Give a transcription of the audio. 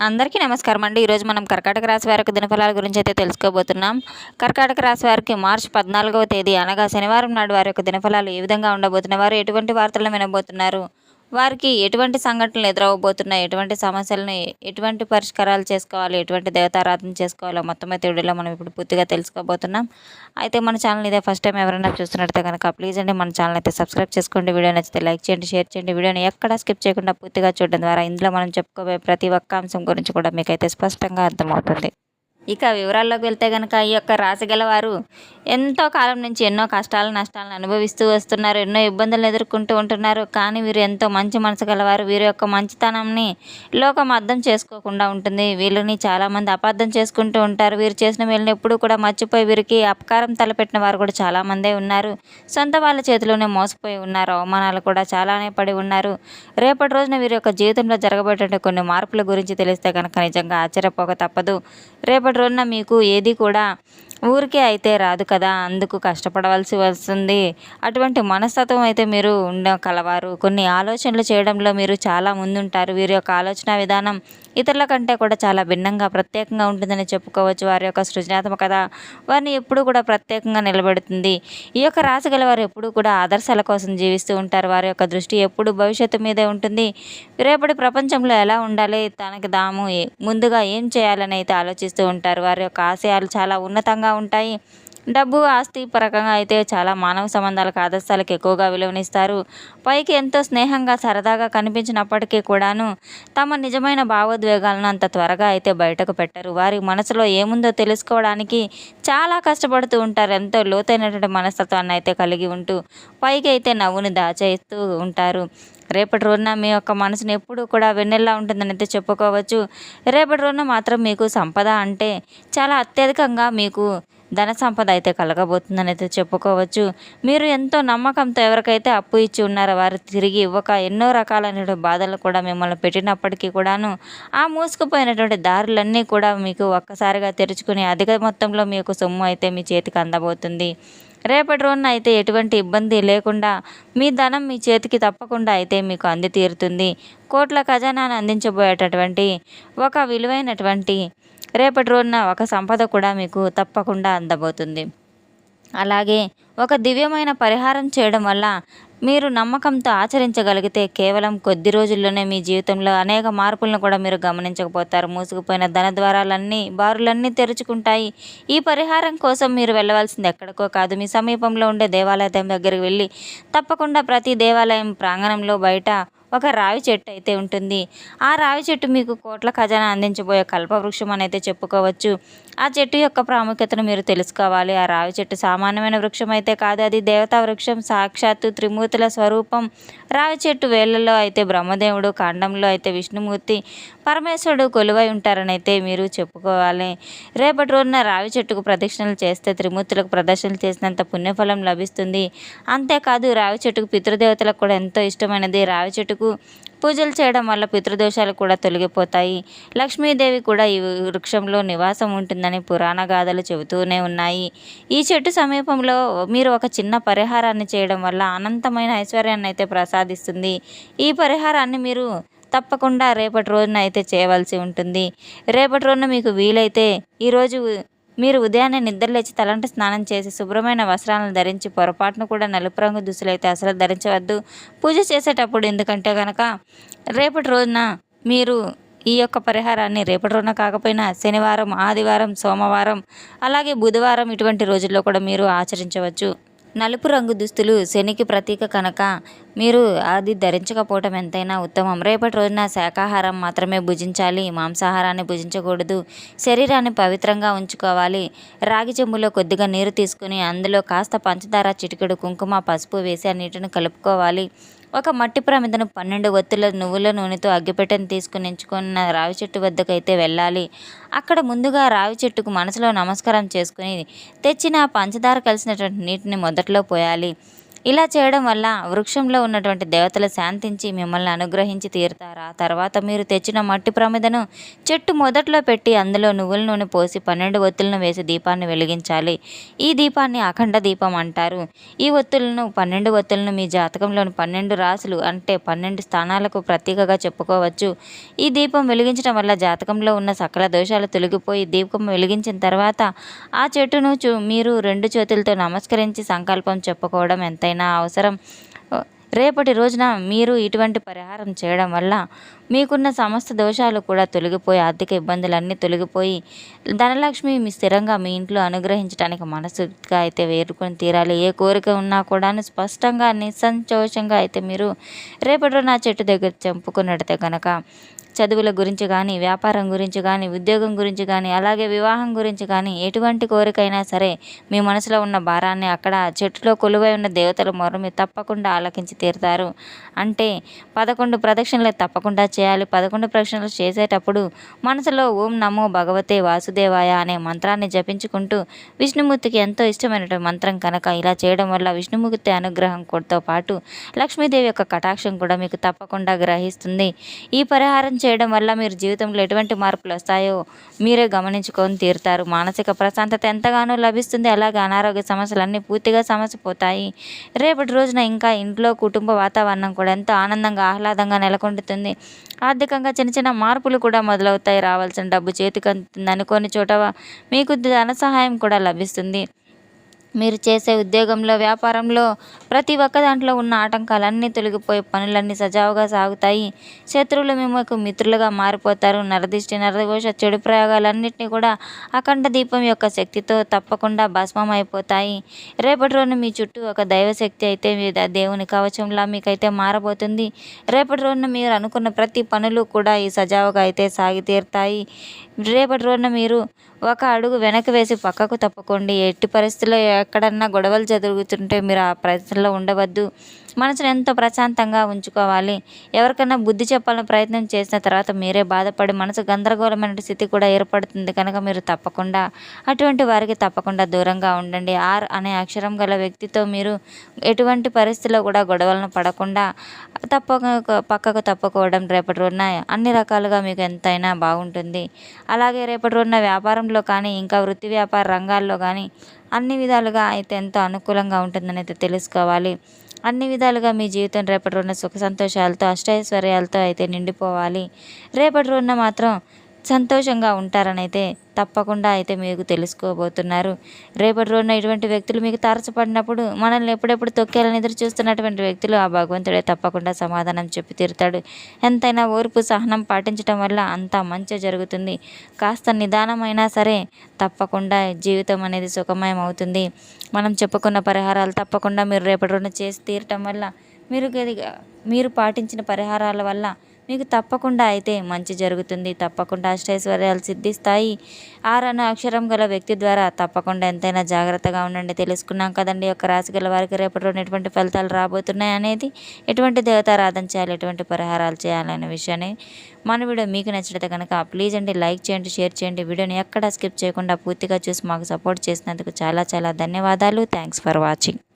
అందరికీ నమస్కారం అండి. ఈరోజు మనం కర్కాటక రాశి వారికి దినఫలాల గురించి అయితే తెలుసుకోబోతున్నాం. కర్కాటక రాశి వారికి మార్చి 14వ తేదీ అనగా శనివారం నాడు వారి యొక్క దినఫలాలు ఏ విధంగా ఉండబోతున్నాయి, వారు ఎటువంటి వార్తలను వినబోతున్నారు, వారికి ఎటువంటి సంఘటనలు ఎదురవబోతున్నాయి, ఎటువంటి సమస్యలను ఎటువంటి పరిష్కారాలు చేసుకోవాలి, ఎటువంటి దేవతారాధన చేసుకోవాలో మొత్తం అయితే వీడియోలో మనం ఇప్పుడు పూర్తిగా తెలుసుకోబోతున్నాం. అయితే మన ఛానల్ ఇదే ఫస్ట్ టైం ఎవరైనా చూస్తున్నట్లయితే కనుక ప్లీజ్ అండి మన ఛానల్ అయితే సబ్స్క్రైబ్ చేసుకోండి. వీడియో నచ్చితే లైక్ చేయండి, షేర్ చేయండి. వీడియోని ఎక్కడ స్కిప్ చేయకుండా పూర్తిగా చూడడం ద్వారా ఇందులో మనం చెప్పుకోబోయే ప్రతి ఒక్క అంశం గురించి కూడా మీకైతే స్పష్టంగా అర్థమవుతుంది. ఇక వివరాల్లోకి వెళ్తే కనుక ఈ యొక్క రాశి గలవారు ఎంతో కాలం నుంచి ఎన్నో కష్టాలు నష్టాలను అనుభవిస్తూ వస్తున్నారు, ఎన్నో ఇబ్బందులు ఎదుర్కొంటూ ఉంటున్నారు. కానీ వీరు ఎంతో మంచి మనసు గలవారు. వీరి యొక్క మంచితనాన్ని లోకం అర్థం చేసుకోకుండా ఉంటుంది. వీళ్ళని చాలామంది అపార్థం చేసుకుంటూ ఉంటారు. వీరు చేసిన వీళ్ళని ఎప్పుడూ కూడా మర్చిపోయి వీరికి అపకారం తలపెట్టిన వారు కూడా చాలామందే ఉన్నారు. సొంత వాళ్ళ చేతిలోనే మోసపోయి ఉన్నారు. అవమానాలు కూడా చాలానే పడి ఉన్నారు. రేపటి రోజున వీరి యొక్క జీవితంలో జరగబోయేటువంటి కొన్ని మార్పుల గురించి తెలిస్తే కనుక నిజంగా ఆశ్చర్యపోక తప్పదు. రేపటి రోజున మీకు ఏది కూడా ఊరికే అయితే రాదు కదా, అందుకు కష్టపడవలసి వస్తుంది. అటువంటి మనస్తత్వం అయితే మీరు కలవారు. కొన్ని ఆలోచనలు చేయడంలో మీరు చాలా ముందుంటారు. వీరి యొక్క ఆలోచన విధానం ఇతరుల కంటే కూడా చాలా భిన్నంగా ప్రత్యేకంగా ఉంటుందని చెప్పుకోవచ్చు. వారి యొక్క సృజనాత్మకత వారిని ఎప్పుడూ కూడా ప్రత్యేకంగా నిలబెడుతుంది. ఈ యొక్క రాశి గల వారు ఎప్పుడూ కూడా ఆదర్శాల కోసం జీవిస్తూ ఉంటారు. వారి యొక్క దృష్టి ఎప్పుడు భవిష్యత్తు మీదే ఉంటుంది. రేపటి ప్రపంచంలో ఎలా ఉండాలి, తనకి తాము ముందుగా ఏం చేయాలని అయితే ఆలోచిస్తూ ఉంటారు. వారి యొక్క ఆశయాలు చాలా ఉన్నతంగా ఉంటాయి. డబ్బు ఆస్తి పరకంగా అయితే చాలా మానవ సంబంధాలకు ఆదర్శాలకు ఎక్కువగా విలువనిస్తారు. పైకి ఎంతో స్నేహంగా సరదాగా కనిపించినప్పటికీ కూడాను తమ నిజమైన భావోద్వేగాలను అంత త్వరగా అయితే బయటకు పెట్టరు. వారి మనసులో ఏముందో తెలుసుకోవడానికి చాలా కష్టపడుతూ ఉంటారు. ఎంతో లోతైనటువంటి మనస్తత్వాన్ని అయితే కలిగి ఉంటూ పైకి అయితే నవ్వుని దాచేస్తూ ఉంటారు. రేపటి రోజున మీ యొక్క మనసుని ఎప్పుడూ కూడా వెన్నెల్లా ఉంటుందని అయితే చెప్పుకోవచ్చు. రేపటి రోజున మాత్రం మీకు సంపద అంటే చాలా అత్యధికంగా మీకు ధన సంపద అయితే కలగబోతుందని అయితే చెప్పుకోవచ్చు. మీరు ఎంతో నమ్మకంతో ఎవరికైతే అప్పు ఇచ్చి ఉన్నారో వారు తిరిగి ఇవ్వక ఎన్నో రకాలైనటువంటి బాధలు కూడా మిమ్మల్ని పెట్టినప్పటికీ కూడాను ఆ మూసుకుపోయినటువంటి దారులన్నీ కూడా మీకు ఒక్కసారిగా తెరుచుకుని అధిక మొత్తంలో మీకు సొమ్ము అయితే మీ చేతికి అందబోతుంది. రేపటి రోజున అయితే ఎటువంటి ఇబ్బంది లేకుండా మీ ధనం మీ చేతికి తప్పకుండా అయితే మీకు అంది తీరుతుంది. కోట్ల ఖజానాను అందించబోయేటటువంటి ఒక విలువైనటువంటి రేపటి రోజున ఒక సంపద కూడా మీకు తప్పకుండా అందబోతుంది. అలాగే ఒక దివ్యమైన పరిహారం చేయడం వల్ల మీరు నమ్మకంతో ఆచరించగలిగితే కేవలం కొద్ది రోజుల్లోనే మీ జీవితంలో అనేక మార్పులను కూడా మీరు గమనించకపోతారు. మూసుకుపోయిన ధన ద్వారాలన్నీ బారులన్నీ తెరుచుకుంటాయి. ఈ పరిహారం కోసం మీరు వెళ్ళవలసింది ఎక్కడికో కాదు, మీ సమీపంలో ఉండే దేవాలయం దగ్గరికి వెళ్ళి తప్పకుండా ప్రతి దేవాలయం ప్రాంగణంలో బయట ఒక రావి చెట్టు అయితే ఉంటుంది. ఆ రావి చెట్టు మీకు కోట్ల ఖజానా అందించబోయే కల్పవృక్షం అని అయితే చెప్పుకోవచ్చు. ఆ చెట్టు యొక్క ప్రాముఖ్యతను మీరు తెలుసుకోవాలి. ఆ రావి చెట్టు సామాన్యమైన వృక్షం అయితే కాదు, అది దేవతా వృక్షం, సాక్షాత్తు త్రిమూర్తుల స్వరూపం. రావి చెట్టు వేళ్లలో అయితే బ్రహ్మదేవుడు, కాండంలో అయితే విష్ణుమూర్తి, పరమేశ్వరుడు కొలువై ఉంటారని అయితే మీరు చెప్పుకోవాలి. రేపటి రోజున రావి చెట్టుకు ప్రదక్షిణలు చేస్తే త్రిమూర్తులకు ప్రదర్శనలు చేసినంత పుణ్యఫలం లభిస్తుంది. అంతేకాదు రావి చెట్టుకు పితృదేవతలకు కూడా ఎంతో ఇష్టమైనది. రావి చెట్టుకు పూజలు చేయడం వల్ల పితృదోషాలు కూడా తొలగిపోతాయి. లక్ష్మీదేవి కూడా ఈ వృక్షంలో నివాసం ఉంటుందని పురాణ గాథలు చెబుతూనే ఉన్నాయి. ఈ చెట్టు సమీపంలో మీరు ఒక చిన్న పరిహారాన్ని చేయడం వల్ల అనంతమైన ఐశ్వర్యాన్ని అయితే ప్రసాదిస్తుంది. ఈ పరిహారాన్ని మీరు తప్పకుండా రేపటి రోజున అయితే చేయవలసి ఉంటుంది. రేపటి రోజున మీకు వీలైతే ఈరోజు మీరు ఉదయాన్నే నిద్రలేచి తలంటు స్నానం చేసి శుభ్రమైన వస్త్రాలను ధరించి పొరపాటును కూడా నలుపు రంగు దుస్తులు అయితే అసలు ధరించవద్దు పూజ చేసేటప్పుడు. ఎందుకంటే కనుక రేపటి రోజున మీరు ఈ యొక్క పరిహారాన్ని రేపటి రోజున కాకపోయినా శనివారం, ఆదివారం, సోమవారం అలాగే బుధవారం ఇటువంటి రోజుల్లో కూడా మీరు ఆచరించవచ్చు. నలుపు రంగు దుస్తులు శనికి ప్రతీక కనుక మీరు అది ధరించకపోవటం ఎంతైనా ఉత్తమం. రేపటి రోజున శాకాహారం మాత్రమే భుజించాలి, మాంసాహారాన్ని భుజించకూడదు. శరీరాన్ని పవిత్రంగా ఉంచుకోవాలి. రాగి చెంబులో కొద్దిగా నీరు తీసుకుని అందులో కాస్త పంచదార, చిటికెడు కుంకుమ, పసుపు వేసి ఆ నీటిని కలుపుకోవాలి. ఒక మట్టి ప్రమిదను 12 ఒత్తుల నువ్వుల నూనెతో అగ్గిపెట్టెను తీసుకుని ఎంచుకున్న రావి చెట్టు వద్దకైతే వెళ్ళాలి. అక్కడ ముందుగా రావి చెట్టుకు మనసులో నమస్కారం చేసుకుని తెచ్చిన పంచదార కలిసినటువంటి నీటిని మొదట్లో పోయాలి. ఇలా చేయడం వల్ల వృక్షంలో ఉన్నటువంటి దేవతలు శాంతించి మిమ్మల్ని అనుగ్రహించి తీరుతారు. ఆ తర్వాత మీరు తెచ్చిన మట్టి ప్రమిదను చెట్టు మొదట్లో పెట్టి అందులో నువ్వుల నూనె పోసి 12 ఒత్తులను వేసి దీపాన్ని వెలిగించాలి. ఈ దీపాన్ని అఖండ దీపం అంటారు. ఈ ఒత్తులను 12 ఒత్తులను మీ జాతకంలోని 12 రాశులు అంటే 12 స్థానాలకు ప్రతీకగా చెప్పుకోవచ్చు. ఈ దీపం వెలిగించడం వల్ల జాతకంలో ఉన్న సకల దోషాలు తొలగిపోయి దీపం వెలిగించిన తర్వాత ఆ చెట్టును మీరు 2 చేతులతో నమస్కరించి సంకల్పం చెప్పుకోవడం ఎంతైనా అవసరం. రేపటి రోజున మీరు ఇటువంటి పరిహారం చేయడం వల్ల మీకున్న సమస్త దోషాలు కూడా తొలగిపోయి ఆర్థిక ఇబ్బందులన్నీ తొలగిపోయి ధనలక్ష్మి మీ స్థిరంగా మీ ఇంట్లో అనుగ్రహించడానికి మనసుగా అయితే వేరుకొని తీరాలి. ఏ కోరిక ఉన్నా కూడాను స్పష్టంగా నిస్సంతోషంగా అయితే మీరు రేపటి రోజున ఆ చెట్టు దగ్గర చెప్పుకున్నట్టయితే కనుక చదువుల గురించి కానీ, వ్యాపారం గురించి కానీ, ఉద్యోగం గురించి కానీ, అలాగే వివాహం గురించి కానీ ఎటువంటి కోరికైనా సరే మీ మనసులో ఉన్న భారాన్ని అక్కడ చెట్టులో కొలువై ఉన్న దేవతల మొర మీరు తప్పకుండా ఆలకించి తీరుతారు. అంటే 11 ప్రదక్షిణలు తప్పకుండా చేయాలి. 11 ప్రదక్షిణలు చేసేటప్పుడు మనసులో ఓం నమో భగవతే వాసుదేవాయ అనే మంత్రాన్ని జపించుకుంటూ విష్ణుమూర్తికి ఎంతో ఇష్టమైనటువంటి మంత్రం కనుక ఇలా చేయడం వల్ల విష్ణుమూర్తి అనుగ్రహంతో పాటు లక్ష్మీదేవి యొక్క కటాక్షం కూడా మీకు తప్పకుండా గ్రహిస్తుంది. ఈ పరిహారం చేయడం వల్ల మీరు జీవితంలో ఎటువంటి మార్పులు వస్తాయో మీరే గమనించుకొని తీరుతారు. మానసిక ప్రశాంతత ఎంతగానో లభిస్తుంది. అలాగే అనారోగ్య సమస్యలన్నీ పూర్తిగా సమసిపోతాయి. రేపటి రోజున ఇంకా ఇంట్లో కుటుంబ వాతావరణం కూడా ఎంతో ఆనందంగా ఆహ్లాదంగా నెలకొంటుంది. ఆర్థికంగా చిన్న చిన్న మార్పులు కూడా మొదలవుతాయి. రావాల్సిన డబ్బు చేతికి అందుతుంది. అనుకోని చోట మీకు ధన సహాయం కూడా లభిస్తుంది. మీరు చేసే ఉద్యోగంలో, వ్యాపారంలో ప్రతి ఒక్క దాంట్లో ఉన్న ఆటంకాలన్నీ తొలగిపోయి పనులన్నీ సజావుగా సాగుతాయి. శత్రువులు మీకు మిత్రులుగా మారిపోతారు. నరదిష్టి, నరఘోష, చెడు ప్రయోగాలన్నింటినీ కూడా అఖండ దీపం యొక్క శక్తితో తప్పకుండా భస్మం అయిపోతాయి. రేపటి రోజున మీ చుట్టూ ఒక దైవశక్తి అయితే దేవుని కవచంలా మీకైతే మారబోతుంది. రేపటి రోజున మీరు అనుకున్న ప్రతి పనులు కూడా ఈ సజావుగా అయితే సాగి తీరుతాయి. రేపటి రోజున మీరు ఒక అడుగు వెనక్కి వేసి పక్కకు తప్పుకోండి. ఎట్టి పరిస్థితుల్లో ఎక్కడన్నా గొడవలు జరుగుతుంటే మీరు ఆ పరిస్థితుల్లో ఉండవద్దు. మనసును ఎంతో ప్రశాంతంగా ఉంచుకోవాలి. ఎవరికైనా బుద్ధి చెప్పాలని ప్రయత్నం చేసిన తర్వాత మీరే బాధపడి మనసు గందరగోళమైన స్థితి కూడా ఏర్పడుతుంది. కనుక మీరు తప్పకుండా అటువంటి వారికి తప్పకుండా దూరంగా ఉండండి. ఆర్ అనే అక్షరం గల వ్యక్తితో మీరు ఎటువంటి పరిస్థితుల్లో కూడా గొడవలను పడకుండా పక్కకు తప్పుకోవడం రేపటి రోజున అన్ని రకాలుగా మీకు ఎంతైనా బాగుంటుంది. అలాగే రేపటి రోజున వ్యాపారంలో కానీ, ఇంకా వృత్తి వ్యాపార రంగాల్లో కానీ అన్ని విధాలుగా అయితే ఎంతో అనుకూలంగా ఉంటుందని అయితే తెలుసుకోవాలి. అన్ని విధాలుగా మీ జీవితం రేపటి రోజున సుఖ సంతోషాలతో, అష్టైశ్వర్యాలతో అయితే నిండిపోవాలి. రేపటి రోజున మాత్రం సంతోషంగా ఉంటారని అయితే తప్పకుండా అయితే మీకు తెలుసుకోబోతున్నారు. రేపటి రోజున ఇటువంటి వ్యక్తులు మీకు తారసపడినప్పుడు మనల్ని ఎప్పుడెప్పుడు తొక్కేయాలని ఎదురు చూస్తున్నటువంటి వ్యక్తులు ఆ భగవంతుడే తప్పకుండా సమాధానం చెప్పి తీరుతాడు. ఎంతైనా ఓర్పు, సహనం పాటించడం వల్ల అంతా మంచి జరుగుతుంది. కాస్త నిదానమైనా సరే తప్పకుండా జీవితం అనేది సుఖమయం అవుతుంది. మనం చెప్పుకున్న పరిహారాలు తప్పకుండా మీరు రేపటి రోజున చేసి తీరటం వల్ల మీరు పాటించిన పరిహారాల వల్ల మీకు తప్పకుండా అయితే మంచి జరుగుతుంది. తప్పకుండా అష్టైశ్వర్యాలు సిద్ధిస్తాయి. ఆర్ అనే అక్షరం గల వ్యక్తి ద్వారా తప్పకుండా ఎంతైనా జాగ్రత్తగా ఉండండి. తెలుసుకున్నాం కదండి యొక్క రాశి గల వారికి రేపటి రోజున ఎటువంటి ఫలితాలు రాబోతున్నాయి అనేది, ఎటువంటి దేవతారాధన చేయాలి, ఎటువంటి పరిహారాలు చేయాలనే విషయాన్ని మన వీడియో మీకు నచ్చితే కనుక ప్లీజ్ అండి లైక్ చేయండి, షేర్ చేయండి. వీడియోని ఎక్కడ స్కిప్ చేయకుండా పూర్తిగా చూసి మాకు సపోర్ట్ చేసినందుకు చాలా చాలా ధన్యవాదాలు. Thanks for watching.